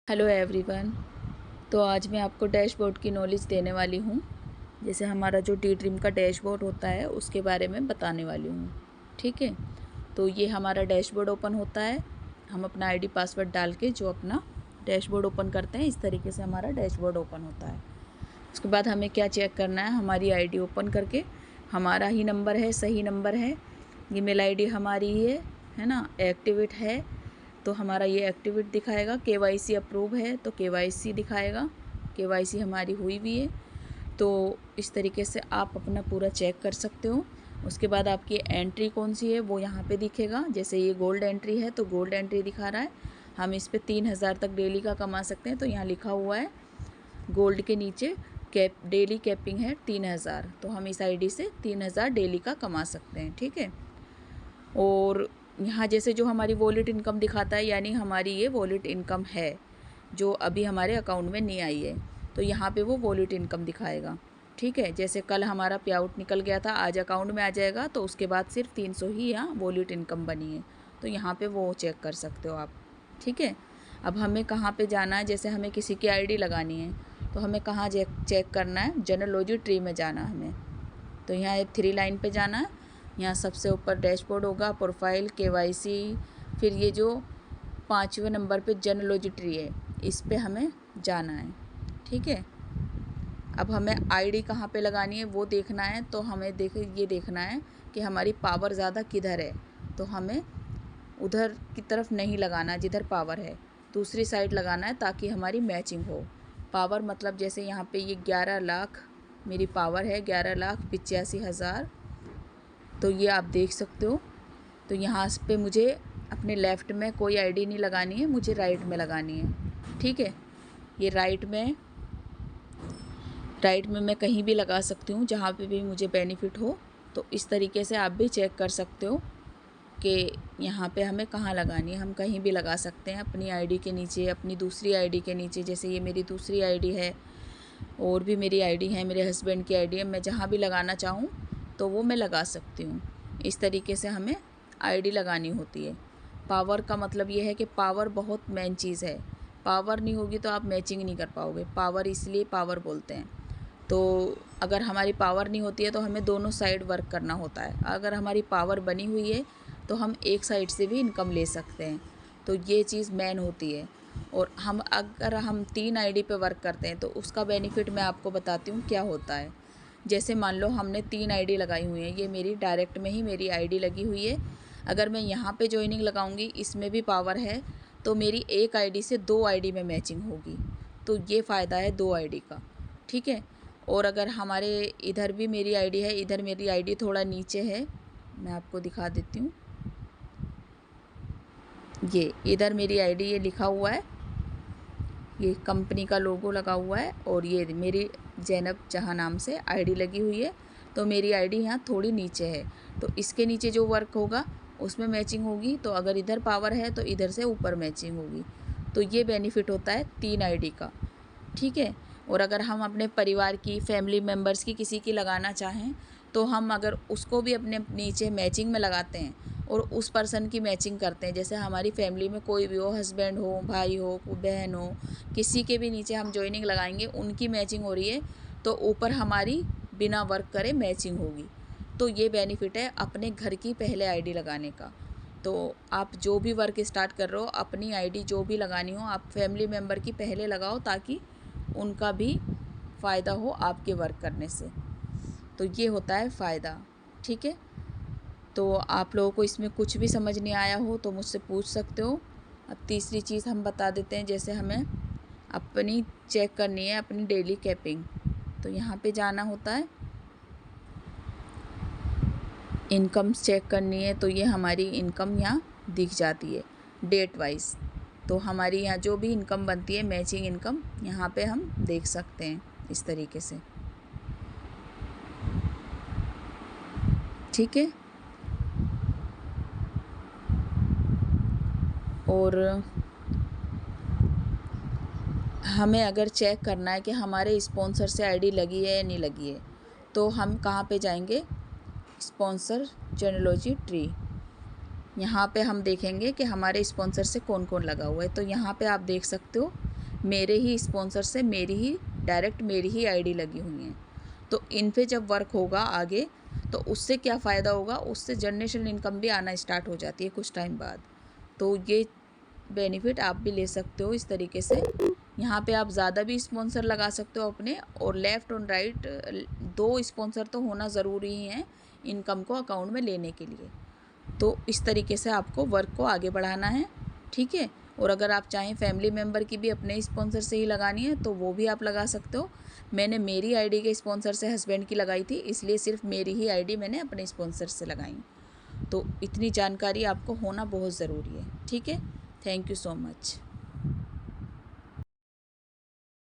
Hello everyone. तो आज मैं आपको डैशबोर्ड की नॉलेज देने वाली हूँ। जैसे हमारा जो टी ड्रीम का डैशबोर्ड होता है उसके बारे में बताने वाली हूँ। ठीक है, तो ये हमारा डैशबोर्ड ओपन होता है। हम अपना आईडी पासवर्ड डाल के जो अपना डैशबोर्ड ओपन करते हैं, इस तरीके से हमारा डैशबोर्ड ओपन होता है। उसके बाद हमें क्या चेक करना है, हमारी आईडी ओपन करके हमारा ही नंबर है, सही नंबर है, ईमेल आईडी हमारी ही है ना, एक्टिवेट है तो हमारा ये एक्टिवेट दिखाएगा। केवाईसी अप्रूव है तो केवाईसी दिखाएगा, केवाईसी हमारी हुई भी है। तो इस तरीके से आप अपना पूरा चेक कर सकते हो। उसके बाद आपकी एंट्री कौन सी है वो यहाँ पे दिखेगा। जैसे ये गोल्ड एंट्री है तो गोल्ड एंट्री दिखा रहा है, हम इस पर 3,000 तक डेली का कमा सकते हैं। तो यहाँ लिखा हुआ है गोल्ड के नीचे कैप, डेली कैपिंग है 3,000, तो हम इस आईडी से 3,000 डेली का कमा सकते हैं। ठीक है, और यहाँ जैसे जो हमारी वॉलेट इनकम दिखाता है, यानी हमारी ये वॉलेट इनकम है जो अभी हमारे अकाउंट में नहीं आई है, तो यहाँ पे वो वॉलेट इनकम दिखाएगा। ठीक है, जैसे कल हमारा पे आउट निकल गया था, आज अकाउंट में आ जाएगा, तो उसके बाद सिर्फ 300 ही यहाँ वॉलेट इनकम बनी है, तो यहाँ पे वो चेक कर सकते हो आप। ठीक है, अब हमें कहाँ पे जाना है, जैसे हमें किसी की आईडी लगानी है तो हमें कहाँ चेक करना है, जेनेलॉजी ट्री में जाना है हमें। तो यहाँ 3 लाइन पे जाना है, यहाँ सबसे ऊपर डैशबोर्ड होगा, प्रोफाइल, केवाईसी, फिर ये जो 5वें नंबर पे जेनेलॉजी ट्री है, इस पे हमें जाना है। ठीक है, अब हमें आईडी कहाँ पे लगानी है वो देखना है। तो हमें ये देखना है कि हमारी पावर ज़्यादा किधर है, तो हमें उधर की तरफ नहीं लगाना जिधर पावर है, दूसरी साइड लगाना है ताकि हमारी मैचिंग हो। पावर मतलब जैसे यहाँ पे ये 11 लाख मेरी पावर है, 11,85,000, तो ये आप देख सकते हो। तो यहाँ पे मुझे अपने लेफ़्ट में कोई आईडी नहीं लगानी है, मुझे राइट में लगानी है। ठीक है, ये राइट में मैं कहीं भी लगा सकती हूँ जहाँ पे भी मुझे बेनिफिट हो। तो इस तरीके से आप भी चेक कर सकते हो कि यहाँ पे हमें कहाँ लगानी है। हम कहीं भी लगा सकते हैं, अपनी आईडी के नीचे, अपनी दूसरी आईडी के नीचे। जैसे ये मेरी दूसरी आईडी है, और भी मेरी आईडी है, मेरे हस्बैंड की आईडी है, मैं जहाँ भी लगाना चाहूँ तो वो मैं लगा सकती हूँ। इस तरीके से हमें आईडी लगानी होती है। पावर का मतलब ये है कि पावर बहुत मेन चीज़ है, पावर नहीं होगी तो आप मैचिंग नहीं कर पाओगे। पावर इसलिए पावर बोलते हैं। तो अगर हमारी पावर नहीं होती है तो हमें दोनों साइड वर्क करना होता है। अगर हमारी पावर बनी हुई है तो हम एक साइड से भी इनकम ले सकते हैं, तो ये चीज़ मेन होती है। और अगर हम 3 आईडी पे वर्क करते हैं तो उसका बेनिफिट मैं आपको बताती हूँ क्या होता है। जैसे मान लो हमने 3 आईडी लगाई हुई है, ये मेरी डायरेक्ट में ही मेरी आईडी लगी हुई है। अगर मैं यहाँ पे ज्वाइनिंग लगाऊंगी, इसमें भी पावर है, तो मेरी एक आईडी से 2 आईडी में मैचिंग होगी। तो ये फ़ायदा है 2 आईडी का। ठीक है, और अगर हमारे इधर भी मेरी आईडी है, इधर मेरी आईडी थोड़ा नीचे है, मैं आपको दिखा देती हूँ। ये इधर मेरी आईडी ये लिखा हुआ है, ये कंपनी का लोगो लगा हुआ है, और ये मेरी ज़ैनब जहाँ नाम से आईडी लगी हुई है। तो मेरी आईडी यहाँ थोड़ी नीचे है, तो इसके नीचे जो वर्क होगा उसमें मैचिंग होगी। तो अगर इधर पावर है तो इधर से ऊपर मैचिंग होगी। तो ये बेनिफिट होता है 3 आईडी का। ठीक है, और अगर हम अपने परिवार की, फैमिली मेम्बर्स की, किसी की लगाना चाहें तो हम अगर उसको भी अपने नीचे मैचिंग में लगाते हैं और उस पर्सन की मैचिंग करते हैं, जैसे हमारी फैमिली में कोई भी हो, हस्बैंड हो, भाई हो, बहन हो, किसी के भी नीचे हम ज्वाइनिंग लगाएंगे, उनकी मैचिंग हो रही है तो ऊपर हमारी बिना वर्क करे मैचिंग होगी। तो ये बेनिफिट है अपने घर की पहले आईडी लगाने का। तो आप जो भी वर्क स्टार्ट कर रहे हो, अपनी आईडी जो भी लगानी हो, आप फैमिली मेम्बर की पहले लगाओ ताकि उनका भी फ़ायदा हो आपके वर्क करने से। तो ये होता है फ़ायदा। ठीक है, तो आप लोगों को इसमें कुछ भी समझ नहीं आया हो तो मुझसे पूछ सकते हो। अब तीसरी चीज़ हम बता देते हैं, जैसे हमें अपनी चेक करनी है अपनी डेली कैपिंग, तो यहाँ पे जाना होता है, इनकम चेक करनी है। तो ये हमारी इनकम यहाँ दिख जाती है डेट वाइज। तो हमारी यहाँ जो भी इनकम बनती है, मैचिंग इनकम, यहाँ पे हम देख सकते हैं इस तरीके से। ठीक है, और हमें अगर चेक करना है कि हमारे स्पॉन्सर से आईडी लगी है या नहीं लगी है, तो हम कहाँ पे जाएंगे, स्पॉन्सर जेनेलॉजी ट्री। यहाँ पे हम देखेंगे कि हमारे स्पॉन्सर से कौन कौन लगा हुआ है। तो यहाँ पे आप देख सकते हो मेरे ही स्पॉन्सर से डायरेक्ट मेरी ही आईडी लगी हुई हैं। तो इन पे जब वर्क होगा आगे तो उससे क्या फ़ायदा होगा, उससे जनरेशनल इनकम भी आना स्टार्ट हो जाती है कुछ टाइम बाद। तो ये बेनिफिट आप भी ले सकते हो इस तरीके से। यहाँ पे आप ज़्यादा भी स्पॉन्सर लगा सकते हो अपने, और लेफ़्ट और राइट 2 स्पॉन्सर तो होना ज़रूरी ही है इनकम को अकाउंट में लेने के लिए। तो इस तरीके से आपको वर्क को आगे बढ़ाना है, ठीक है। और अगर आप चाहें फैमिली मेम्बर की भी अपने स्पॉन्सर से ही लगानी है तो वो भी आप लगा सकते हो। मैंने मेरी आईडी के स्पॉन्सर से हस्बैंड की लगाई थी, इसलिए सिर्फ मेरी ही आईडी मैंने अपने स्पॉन्सर से लगाई। तो इतनी जानकारी आपको होना बहुत ज़रूरी है, ठीक है। Thank you so much.